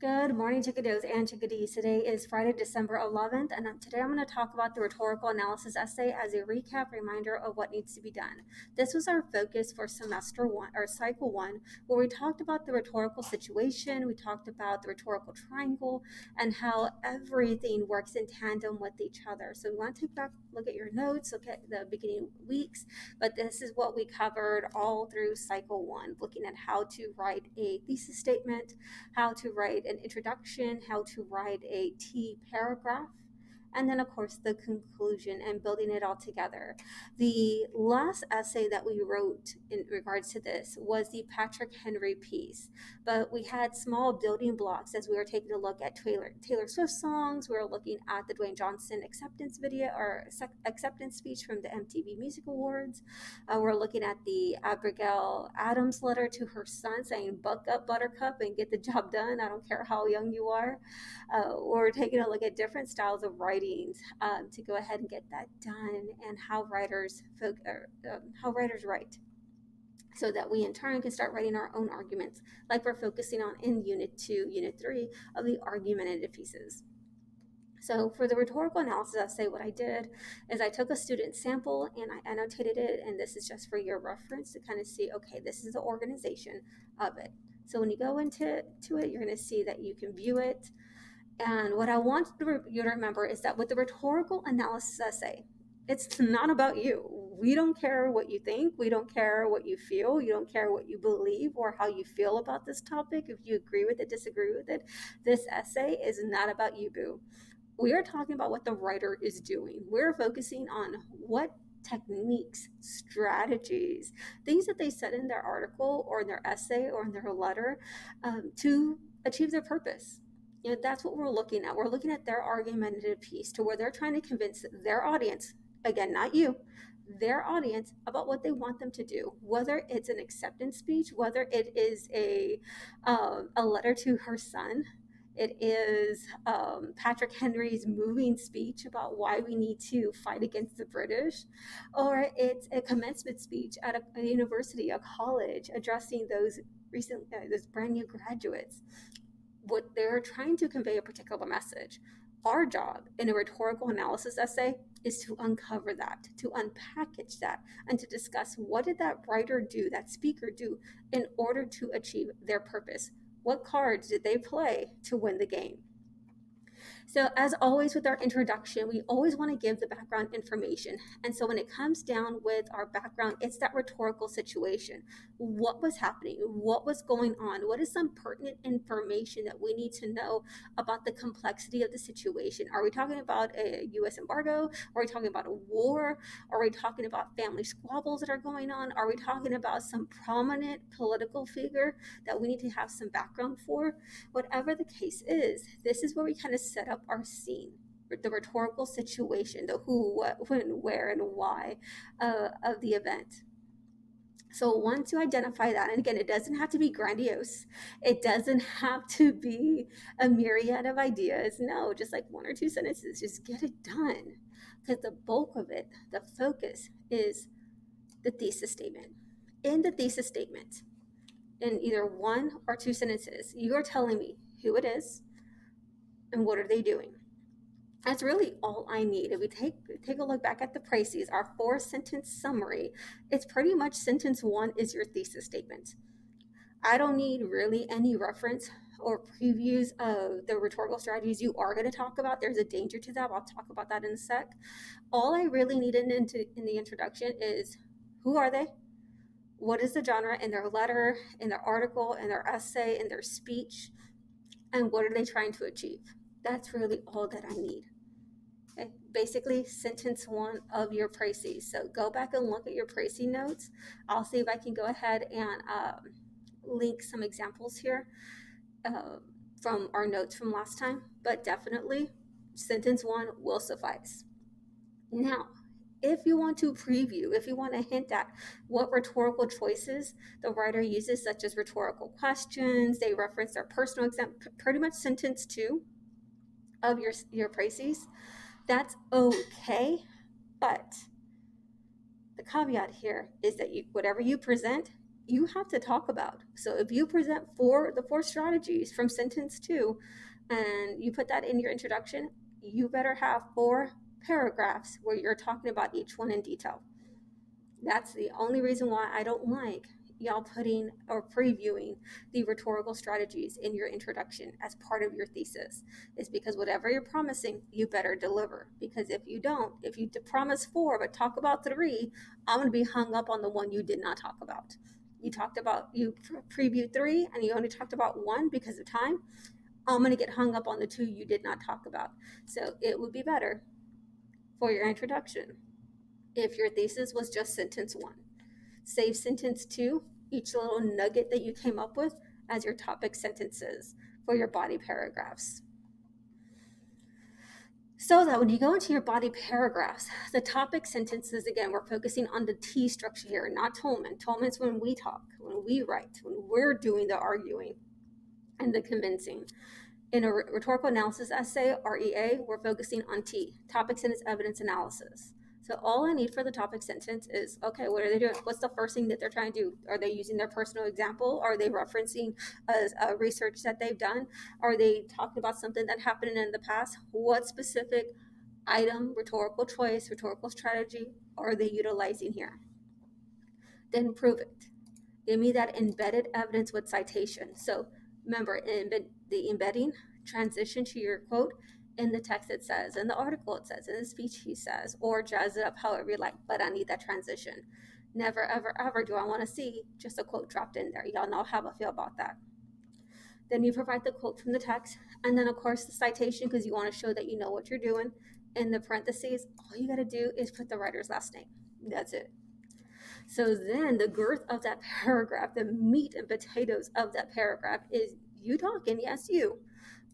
Good morning, chickadoes and chickadees. Today is Friday, December 11th, and today I'm going to talk about the rhetorical analysis essay as a recap reminder of what needs to be done. This was our focus for semester one or cycle one, where we talked about the rhetorical situation, we talked about the rhetorical triangle, and how everything works in tandem with each other. So we want to take back, look at your notes, look at the beginning weeks, but this is what we covered all through cycle one, looking at how to write a thesis statement, how to write an introduction, how to write a T paragraph, and then of course the conclusion and building it all together. The last essay that we wrote in regards to this was the Patrick Henry piece, but we had small building blocks as we were taking a look at Taylor Swift songs. We were looking at the Dwayne Johnson acceptance video or acceptance speech from the MTV Music Awards. We're looking at the Abigail Adams letter to her son saying, "Buck up, Buttercup, and get the job done. I don't care how young you are." We're taking a look at different styles of writings to go ahead and get that done, and how writers write, so that we in turn can start writing our own arguments, like we're focusing on in Unit 2, Unit 3 of the argumentative pieces. So for the rhetorical analysis essay, what I did is I took a student sample and I annotated it, and this is just for your reference to kind of see, okay, this is the organization of it. So when you go into it, you're going to see that you can view it. And what I want you to remember is that with the rhetorical analysis essay, it's not about you. We don't care what you think. We don't care what you feel. You don't care what you believe or how you feel about this topic. If you agree with it, disagree with it, this essay is not about you, boo. We are talking about what the writer is doing. We're focusing on what techniques, strategies, things that they said in their article or in their essay or in their letter to achieve their purpose. That's what we're looking at. We're looking at their argumentative piece to where they're trying to convince their audience, again, not you, their audience about what they want them to do, whether it's an acceptance speech, whether it is a letter to her son. It is Patrick Henry's moving speech about why we need to fight against the British, or it's a commencement speech at a university, a college, addressing those those brand new graduates. What they're trying to convey a particular message. Our job in a rhetorical analysis essay is to uncover that, to unpackage that, and to discuss what did that writer do, that speaker do, in order to achieve their purpose. What cards did they play to win the game? So as always with our introduction, we always want to give the background information. And so when it comes down with our background, it's that rhetorical situation. What was happening? What was going on? What is some pertinent information that we need to know about the complexity of the situation? Are we talking about a U.S. embargo? Are we talking about a war? Are we talking about family squabbles that are going on? Are we talking about some prominent political figure that we need to have some background for? Whatever the case is, this is where we kind of set up our scene, the rhetorical situation, the who, what, when, where, and why of the event. So once you identify that, and again, it doesn't have to be grandiose. It doesn't have to be a myriad of ideas. No, just like one or two sentences, just get it done. Because the bulk of it, the focus is the thesis statement. In the thesis statement, in either one or two sentences, you are telling me who it is and what are they doing. That's really all I need. If we take a look back at the Précis, our 4-sentence summary, it's pretty much sentence one is your thesis statement. I don't need really any reference or previews of the rhetorical strategies you are going to talk about. There's a danger to that. I'll talk about that in a sec. All I really need in the introduction is who are they? What is the genre in their letter, in their article, in their essay, in their speech, and what are they trying to achieve? That's really all that I need. Okay. Basically, sentence one of your Précis. So go back and look at your Précis notes. I'll see if I can go ahead and link some examples here from our notes from last time, but definitely sentence one will suffice. Now, if you want to preview, if you want to hint at what rhetorical choices the writer uses, such as rhetorical questions, they reference their personal example, pretty much sentence two of your Précis, that's okay. But the caveat here is that whatever you present you have to talk about. So if you present the four strategies from sentence two and you put that in your introduction, you better have 4 paragraphs where you're talking about each one in detail. That's the only reason why I don't like y'all putting or previewing the rhetorical strategies in your introduction as part of your thesis, is because whatever you're promising, you better deliver. Because if you don't, if you promise 4 but talk about 3, I'm going to be hung up on the one you did not talk about. You previewed 3 and you only talked about 1 because of time. I'm going to get hung up on the 2 you did not talk about. So it would be better for your introduction if your thesis was just sentence 1. Save sentence 2, each little nugget that you came up with, as your topic sentences for your body paragraphs. So that when you go into your body paragraphs, the topic sentences, again, we're focusing on the T structure here, not Tolman. Tolman's when we talk, when we write, when we're doing the arguing and the convincing. In a rhetorical analysis essay, REA, we're focusing on T, topic sentence evidence analysis. So all I need for the topic sentence is, okay, what are they doing? What's the first thing that they're trying to do? Are they using their personal example? Are they referencing a research that they've done? Are they talking about something that happened in the past? What specific item, rhetorical choice, rhetorical strategy are they utilizing here? Then prove it. Give me that embedded evidence with citation. So remember, the embedding, transition to your quote in the text it says, in the article it says, in the speech he says, or jazz it up however you like, but I need that transition. Never, ever, ever do I want to see just a quote dropped in there. Y'all know how I feel about that. Then you provide the quote from the text, and then of course the citation, because you want to show that you know what you're doing. In the parentheses, all you got to do is put the writer's last name. That's it. So then the girth of that paragraph, the meat and potatoes of that paragraph is you talking, yes, you,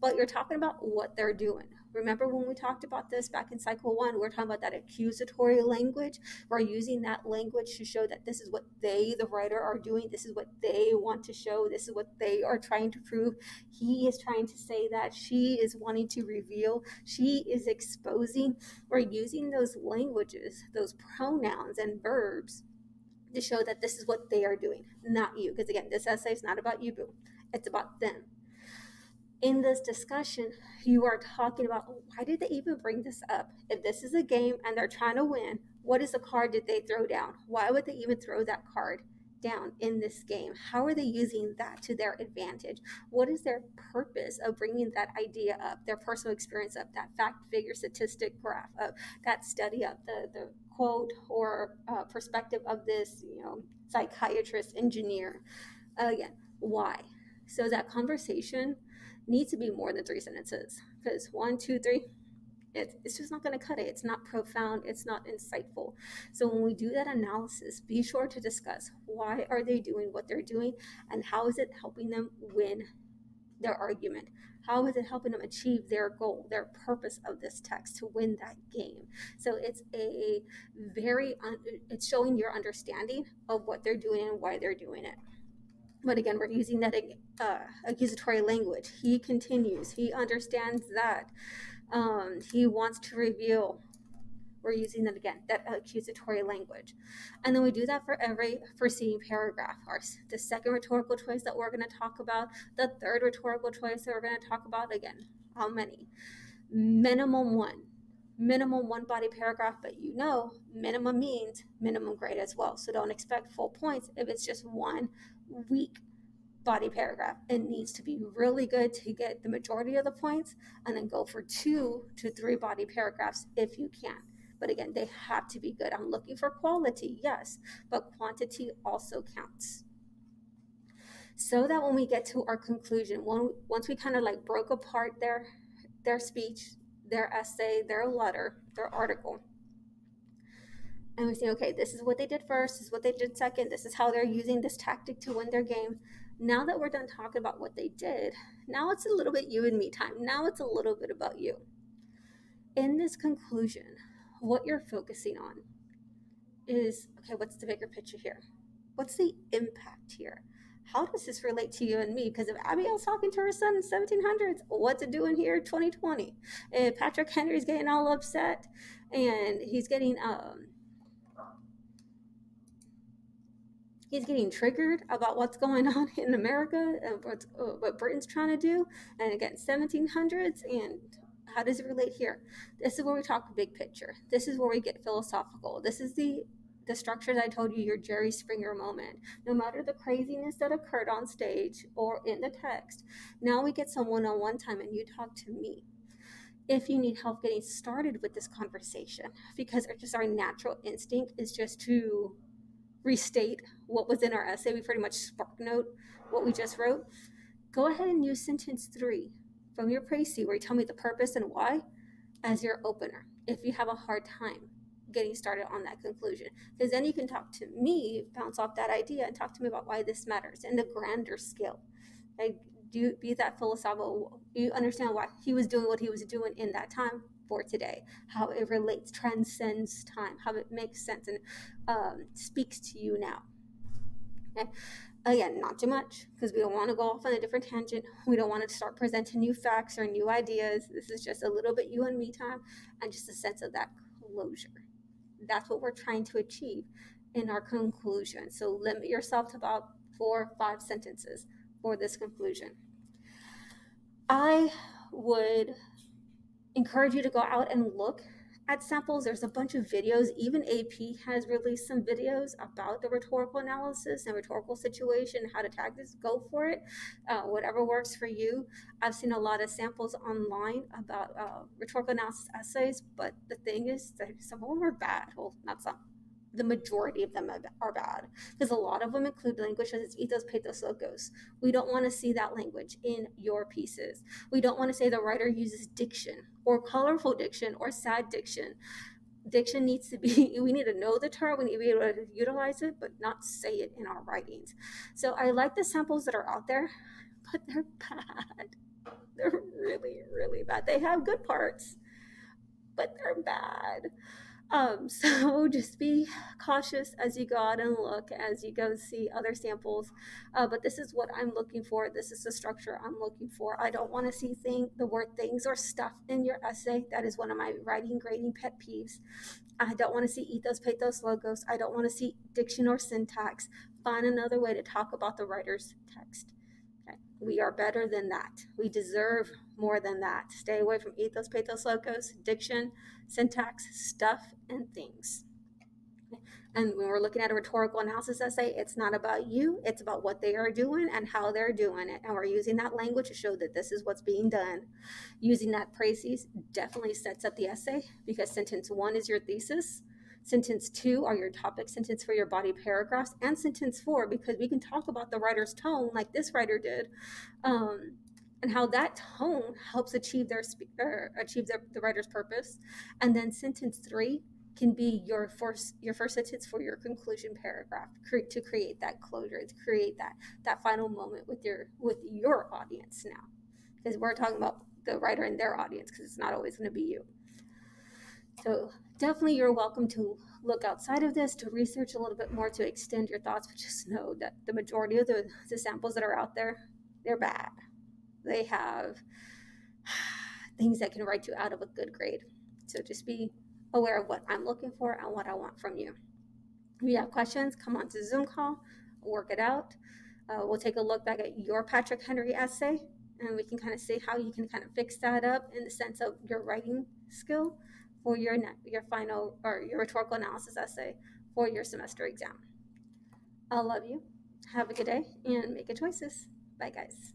but you're talking about what they're doing. Remember when we talked about this back in cycle 1, we're talking about that accusatory language. We're using that language to show that this is what they, the writer, are doing. This is what they want to show. This is what they are trying to prove. He is trying to say that. She is wanting to reveal. She is exposing. We're using those languages, those pronouns and verbs to show that this is what they are doing, not you. Because again, this essay is not about you, boo. It's about them. In this discussion, you are talking about why did they even bring this up? If this is a game and they're trying to win, what is the card did they throw down? Why would they even throw that card down in this game? How are they using that to their advantage? What is their purpose of bringing that idea up, their personal experience up, that fact, figure, statistic graph up, that study up, the quote or perspective of this, psychiatrist, engineer? Again, why? So that conversation needs to be more than 3 sentences, because 1, 2, 3, it's just not going to cut it. It's not profound. It's not insightful. So when we do that analysis, be sure to discuss why are they doing what they're doing, and how is it helping them win their argument? How is it helping them achieve their goal, their purpose of this text, to win that game? So it's it's showing your understanding of what they're doing and why they're doing it. But again, we're using that accusatory language. He continues. He understands that. He wants to reveal. We're using that again, that accusatory language. And then we do that for every preceding paragraph. The second rhetorical choice that we're going to talk about, the third rhetorical choice that we're going to talk about, again, how many? Minimum 1. Minimum 1 body paragraph, but minimum means minimum grade as well. So don't expect full points if it's just 1 weak body paragraph. It needs to be really good to get the majority of the points, and then go for 2 to 3 body paragraphs if you can. But again, they have to be good. I'm looking for quality, yes, but quantity also counts. So that when we get to our conclusion, once we kind of like broke apart their speech, their essay, their letter, their article, and we say, okay, this is what they did first, this is what they did second, this is how they're using this tactic to win their game. Now that we're done talking about what they did, now it's a little bit you and me time. Now it's a little bit about you. In this conclusion, what you're focusing on is, okay, what's the bigger picture here? What's the impact here? How does this relate to you and me? Because if Abigail's talking to her son in 1700s, what's it doing here 2020? If Patrick Henry's getting all upset and he's getting He's getting triggered about what's going on in America and what Britain's trying to do, and again, 1700s, and how does it relate here? This is where we talk big picture. This is where we get philosophical. This is the structure that I told you, your Jerry Springer moment. No matter the craziness that occurred on stage or in the text, now we get some one-on-one time and you talk to me if you need help getting started with this conversation, because just our natural instinct is just to restate what was in our essay. We pretty much spark note what we just wrote. Go ahead and use sentence 3 from your précis where you tell me the purpose and why as your opener if you have a hard time getting started on that conclusion, because then you can talk to me, bounce off that idea and talk to me about why this matters in the grander scale. Like, do you be that philosophical? Do you understand why he was doing what he was doing in that time for today? How it relates, transcends time, how it makes sense and speaks to you now. Okay. Again, not too much, because we don't want to go off on a different tangent. We don't want to start presenting new facts or new ideas. This is just a little bit you and me time and just a sense of that closure. That's what we're trying to achieve in our conclusion. So limit yourself to about 4 or 5 sentences for this conclusion. I would encourage you to go out and look at samples. There's a bunch of videos. Even AP has released some videos about the rhetorical analysis and rhetorical situation, how to tag this. Go for it. Whatever works for you. I've seen a lot of samples online about rhetorical analysis essays, but the thing is that some of them are bad. Well, not some. The majority of them are bad, because a lot of them include language as ethos, pathos, logos. We don't want to see that language in your pieces. We don't want to say the writer uses diction or colorful diction or sad diction. Diction needs to be, we need to know the term, we need to be able to utilize it, but not say it in our writings. So I like the samples that are out there, but they're bad. They're really, really bad. They have good parts, but they're bad. So just be cautious as you go out and look, as you go see other samples. But this is what I'm looking for. This is the structure I'm looking for. I don't want to see the word things or stuff in your essay. That is one of my writing grading pet peeves. I don't want to see ethos, pathos, logos. I don't want to see diction or syntax. Find another way to talk about the writer's text. Okay. We are better than that. We deserve more than that. Stay away from ethos, pathos, logos, diction, syntax, stuff, and things. And when we're looking at a rhetorical analysis essay, it's not about you, it's about what they are doing and how they're doing it. And we're using that language to show that this is what's being done. Using that précis definitely sets up the essay, because sentence 1 is your thesis. Sentence 2 are your topic sentence for your body paragraphs, and sentence 4, because we can talk about the writer's tone like this writer did, and how that tone helps achieve the writer's purpose. And then sentence 3 can be your first sentence for your conclusion paragraph, to create that closure, to create that final moment with your audience now, because we're talking about the writer and their audience, because it's not always going to be you. So definitely you're welcome to look outside of this, to research a little bit more, to extend your thoughts, but just know that the majority of the samples that are out there, they're bad. They have things that can write you out of a good grade. So just be aware of what I'm looking for and what I want from you. If you have questions, come on to Zoom call, work it out. We'll take a look back at your Patrick Henry essay, and we can kind of see how you can kind of fix that up in the sense of your writing skill for your final or your rhetorical analysis essay for your semester exam. I love you. Have a good day and make good choices. Bye, guys.